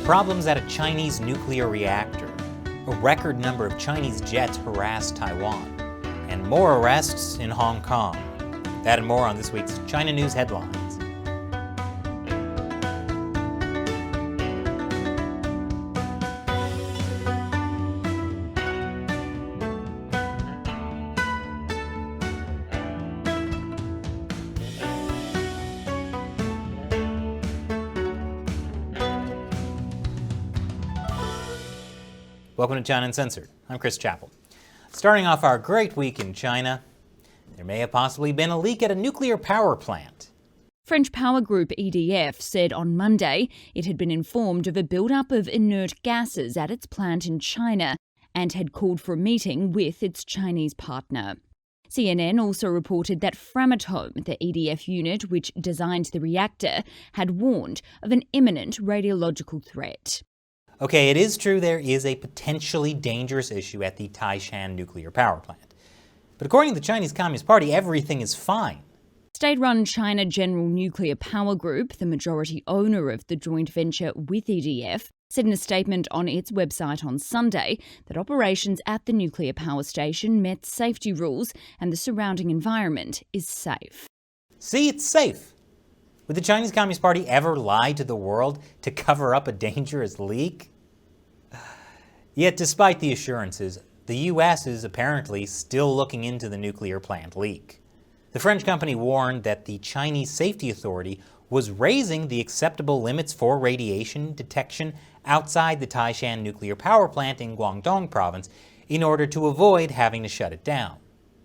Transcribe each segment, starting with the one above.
Problems at a Chinese nuclear reactor. A record number of Chinese jets harass Taiwan. And more arrests in Hong Kong. That and more on this week's China News Headlines. Welcome to China Uncensored. I'm Chris Chappell. Starting off our great week in China, there may have possibly been a leak at a nuclear power plant. French power group EDF said on Monday it had been informed of a build-up of inert gases at its plant in China and had called for a meeting with its Chinese partner. CNN also reported that Framatome, the EDF unit which designed the reactor, had warned of an imminent radiological threat. Okay, it is true there is a potentially dangerous issue at the Taishan nuclear power plant. But according to the Chinese Communist Party, everything is fine. State-run China General Nuclear Power Group, the majority owner of the joint venture with EDF, said in a statement on its website on Sunday that operations at the nuclear power station met safety rules and the surrounding environment is safe. See, it's safe. Would the Chinese Communist Party ever lie to the world to cover up a dangerous leak? Yet, despite the assurances, the U.S. is apparently still looking into the nuclear plant leak. The French company warned that the Chinese Safety Authority was raising the acceptable limits for radiation detection outside the Taishan nuclear power plant in Guangdong province in order to avoid having to shut it down.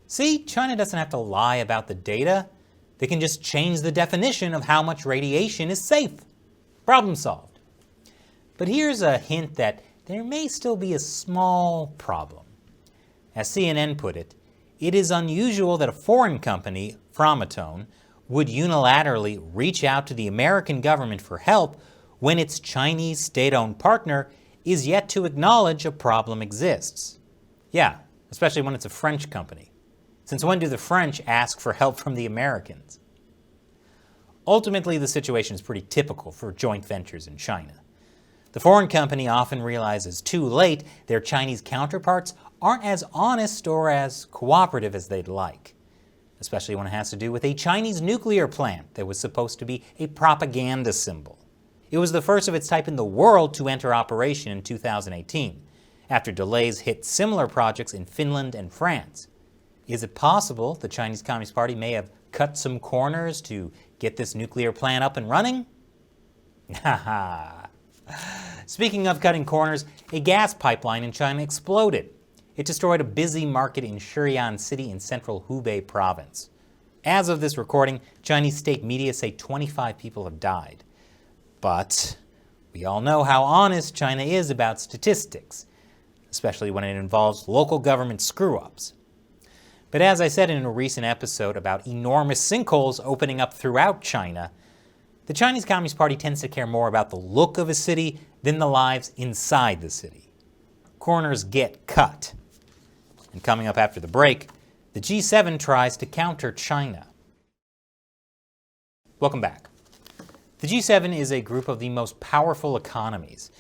See, China doesn't have to lie about the data. They can just change the definition of how much radiation is safe. Problem solved. But here's a hint that there may still be a small problem. As CNN put it, it is unusual that a foreign company, Framatome, would unilaterally reach out to the American government for help when its Chinese state-owned partner is yet to acknowledge a problem exists. Yeah, especially when it's a French company. Since when do the French ask for help from the Americans? Ultimately, the situation is pretty typical for joint ventures in China. The foreign company often realizes too late their Chinese counterparts aren't as honest or as cooperative as they'd like, especially when it has to do with a Chinese nuclear plant that was supposed to be a propaganda symbol. It was the first of its type in the world to enter operation in 2018, after delays hit similar projects in Finland and France. Is it possible the Chinese Communist Party may have cut some corners to get this nuclear plant up and running? Speaking of cutting corners, a gas pipeline in China exploded. It destroyed a busy market in Shurian City in central Hubei province. As of this recording, Chinese state media say 25 people have died. But we all know how honest China is about statistics, especially when it involves local government screw-ups. But as I said in a recent episode about enormous sinkholes opening up throughout China, the Chinese Communist Party tends to care more about the look of a city than the lives inside the city. Corners get cut. And coming up after the break, the G7 tries to counter China. Welcome back. The G7 is a group of the most powerful economies.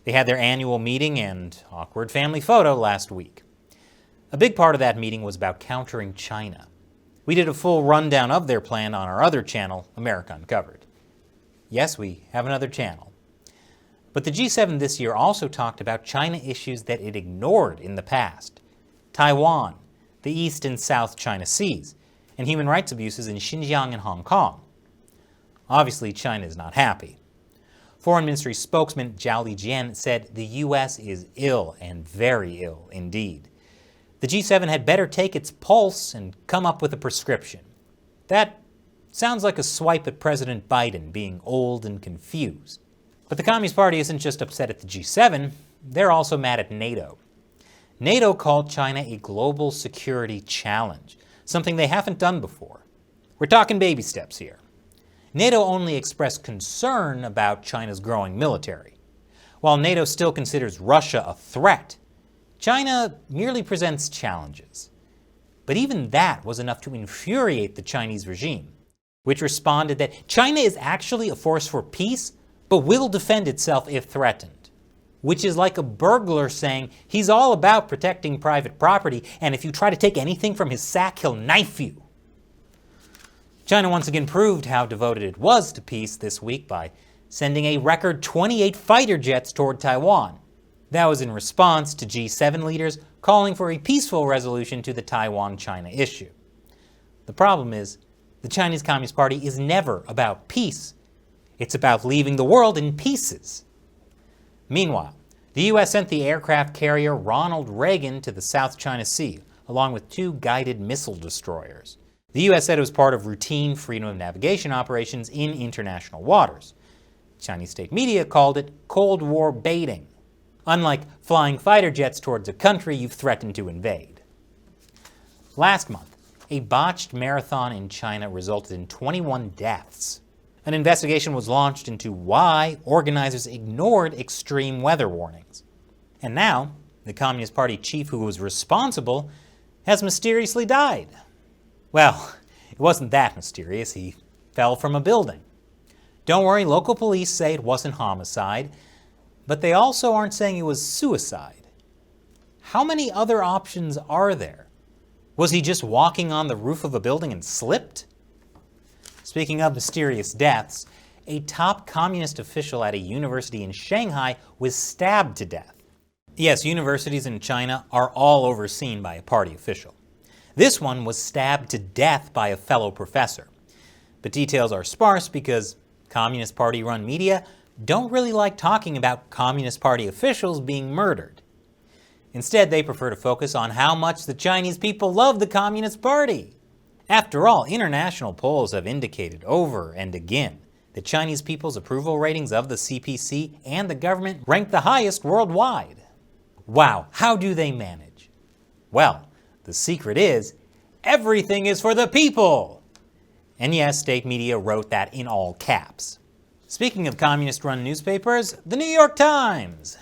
They had their annual meeting and awkward family photo last week. A big part of that meeting was about countering China. We did a full rundown of their plan on our other channel, America Uncovered. Yes, we have another channel. But the G7 this year also talked about China issues that it ignored in the past. Taiwan, the East and South China Seas, and human rights abuses in Xinjiang and Hong Kong. Obviously, China is not happy. Foreign Ministry spokesman Zhao Lijian said the U.S. is ill and very ill indeed. The G7 had better take its pulse and come up with a prescription. That sounds like a swipe at President Biden being old and confused. But the Communist Party isn't just upset at the G7, they're also mad at NATO. NATO called China a global security challenge, something they haven't done before. We're talking baby steps here. NATO only expressed concern about China's growing military. While NATO still considers Russia a threat, China merely presents challenges. But even that was enough to infuriate the Chinese regime, which responded that China is actually a force for peace, but will defend itself if threatened, which is like a burglar saying he's all about protecting private property, and if you try to take anything from his sack, he'll knife you. China once again proved how devoted it was to peace this week by sending a record 28 fighter jets toward Taiwan. That was in response to G7 leaders calling for a peaceful resolution to the Taiwan-China issue. The problem is, the Chinese Communist Party is never about peace. It's about leaving the world in pieces. Meanwhile, the U.S. sent the aircraft carrier Ronald Reagan to the South China Sea, along with 2 guided missile destroyers. The U.S. said it was part of routine freedom of navigation operations in international waters. Chinese state media called it Cold War baiting, unlike flying fighter jets towards a country you've threatened to invade. Last month, a botched marathon in China resulted in 21 deaths. An investigation was launched into why organizers ignored extreme weather warnings. And now, the Communist Party chief who was responsible has mysteriously died. Well, it wasn't that mysterious. He fell from a building. Don't worry, local police say it wasn't homicide, but they also aren't saying it was suicide. How many other options are there? Was he just walking on the roof of a building and slipped? Speaking of mysterious deaths, a top communist official at a university in Shanghai was stabbed to death. Yes, universities in China are all overseen by a party official. This one was stabbed to death by a fellow professor. But details are sparse because Communist Party-run media don't really like talking about Communist Party officials being murdered. Instead, they prefer to focus on how much the Chinese people love the Communist Party. After all, international polls have indicated over and again that Chinese people's approval ratings of the CPC and the government rank the highest worldwide. Wow, how do they manage? Well, the secret is, everything is for the people! And yes, state media wrote that in all caps. Speaking of communist-run newspapers, the New York Times.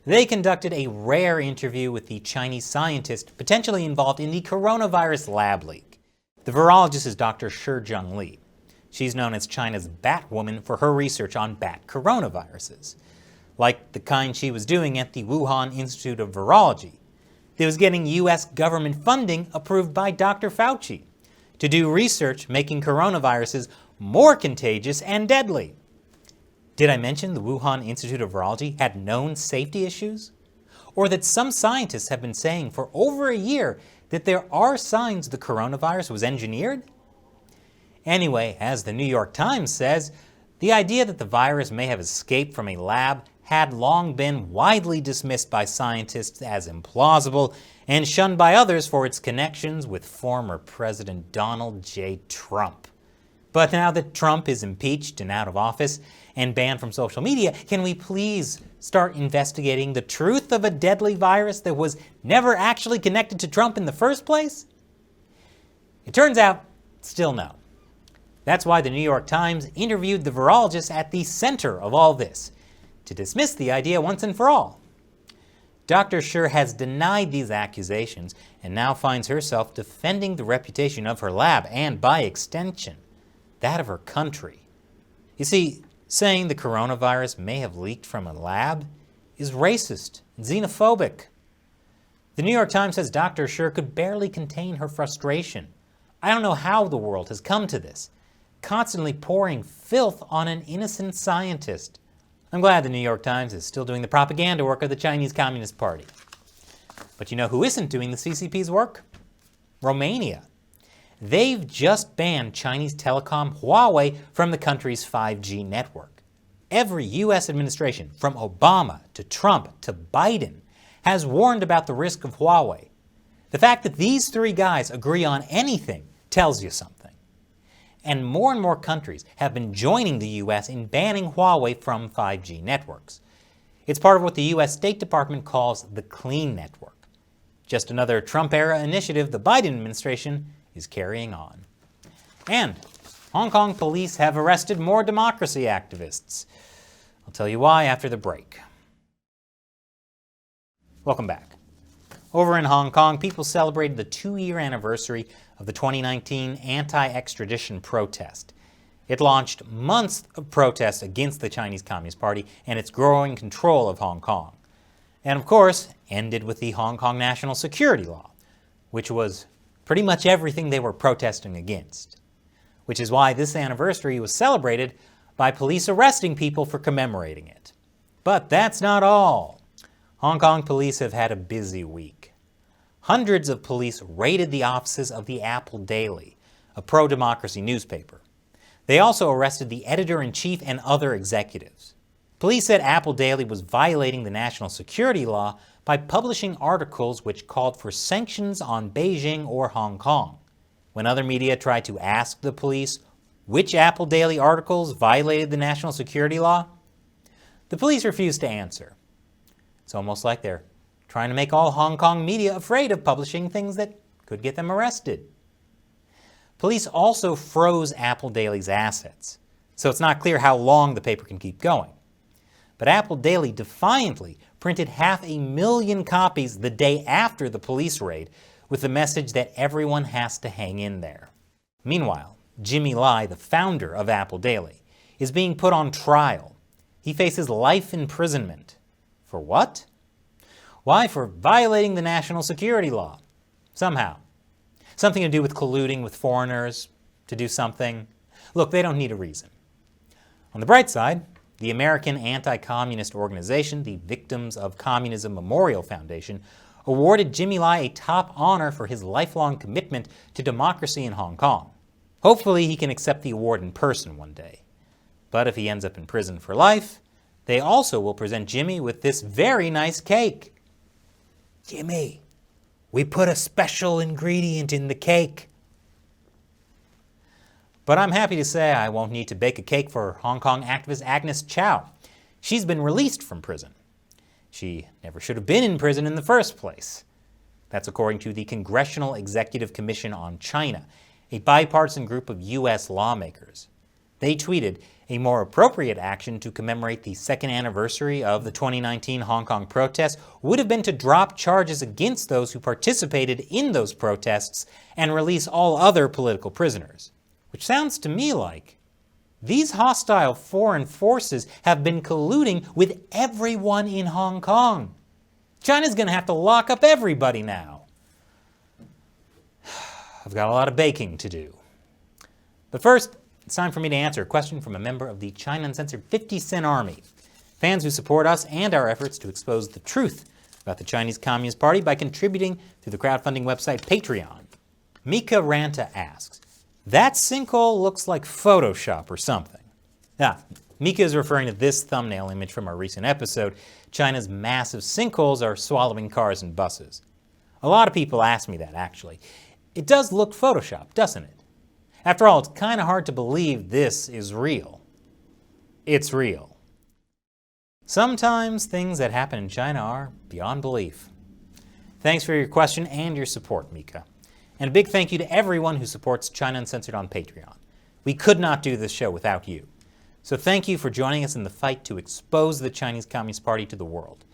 They conducted a rare interview with the Chinese scientist potentially involved in the coronavirus lab leak. The virologist is Dr. Shi Li. She's known as China's Batwoman for her research on bat coronaviruses, like the kind she was doing at the Wuhan Institute of Virology. That was getting U.S. government funding approved by Dr. Fauci to do research making coronaviruses more contagious and deadly. Did I mention the Wuhan Institute of Virology had known safety issues? Or that some scientists have been saying for over a year that there are signs the coronavirus was engineered? Anyway, as the New York Times says, the idea that the virus may have escaped from a lab had long been widely dismissed by scientists as implausible and shunned by others for its connections with former President Donald J. Trump. But now that Trump is impeached and out of office and banned from social media, can we please start investigating the truth of a deadly virus that was never actually connected to Trump in the first place? It turns out, still no. That's why the New York Times interviewed the virologist at the center of all this, to dismiss the idea once and for all. Dr. Shi has denied these accusations and now finds herself defending the reputation of her lab and, by extension, that of her country. You see, saying the coronavirus may have leaked from a lab is racist and xenophobic. The New York Times says Dr. Shi could barely contain her frustration. I don't know how the world has come to this, constantly pouring filth on an innocent scientist. I'm glad the New York Times is still doing the propaganda work of the Chinese Communist Party. But you know who isn't doing the CCP's work? Romania. They've just banned Chinese telecom Huawei from the country's 5G network. Every U.S. administration, from Obama to Trump to Biden, has warned about the risk of Huawei. The fact that these three guys agree on anything tells you something. And more countries have been joining the U.S. in banning Huawei from 5G networks. It's part of what the U.S. State Department calls the Clean Network. Just another Trump-era initiative the Biden administration is carrying on. And Hong Kong police have arrested more democracy activists. I'll tell you why after the break. Welcome back. Over in Hong Kong, people celebrated the 2-year anniversary of the 2019 anti-extradition protest. It launched months of protests against the Chinese Communist Party and its growing control of Hong Kong. And of course, ended with the Hong Kong National Security Law, which was pretty much everything they were protesting against. Which is why this anniversary was celebrated by police arresting people for commemorating it. But that's not all. Hong Kong police have had a busy week. Hundreds of police raided the offices of the Apple Daily, a pro-democracy newspaper. They also arrested the editor-in-chief and other executives. Police said Apple Daily was violating the national security law by publishing articles which called for sanctions on Beijing or Hong Kong. When other media tried to ask the police which Apple Daily articles violated the national security law, the police refused to answer. It's almost like they're trying to make all Hong Kong media afraid of publishing things that could get them arrested. Police also froze Apple Daily's assets, so it's not clear how long the paper can keep going. But Apple Daily defiantly printed 500,000 copies the day after the police raid with the message that everyone has to hang in there. Meanwhile, Jimmy Lai, the founder of Apple Daily, is being put on trial. He faces life imprisonment. For what? Why? For violating the national security law. Somehow. Something to do with colluding with foreigners to do something. Look, they don't need a reason. On the bright side, the American anti-communist organization, the Victims of Communism Memorial Foundation, awarded Jimmy Lai a top honor for his lifelong commitment to democracy in Hong Kong. Hopefully he can accept the award in person one day. But if he ends up in prison for life, they also will present Jimmy with this very nice cake. Jimmy, we put a special ingredient in the cake. But I'm happy to say I won't need to bake a cake for Hong Kong activist Agnes Chow. She's been released from prison. She never should have been in prison in the first place. That's according to the Congressional Executive Commission on China, a bipartisan group of U.S. lawmakers. They tweeted, a more appropriate action to commemorate the second anniversary of the 2019 Hong Kong protests would have been to drop charges against those who participated in those protests and release all other political prisoners. Which sounds to me like these hostile foreign forces have been colluding with everyone in Hong Kong. China's going to have to lock up everybody now. I've got a lot of baking to do. But first, it's time for me to answer a question from a member of the China Uncensored 50 Cent Army, fans who support us and our efforts to expose the truth about the Chinese Communist Party by contributing through the crowdfunding website Patreon. Mika Ranta asks, that sinkhole looks like Photoshop or something. Mika is referring to this thumbnail image from our recent episode, China's massive sinkholes are swallowing cars and buses. A lot of people ask me that, actually. It does look Photoshopped, doesn't it? After all, it's kind of hard to believe this is real. It's real. Sometimes things that happen in China are beyond belief. Thanks for your question and your support, Mika. And a big thank you to everyone who supports China Uncensored on Patreon. We could not do this show without you. So thank you for joining us in the fight to expose the Chinese Communist Party to the world.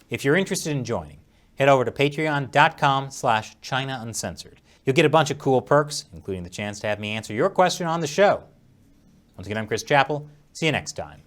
If you're interested in joining, head over to patreon.com/China Uncensored. You'll get a bunch of cool perks, including the chance to have me answer your question on the show. Once again, I'm Chris Chappell. See you next time.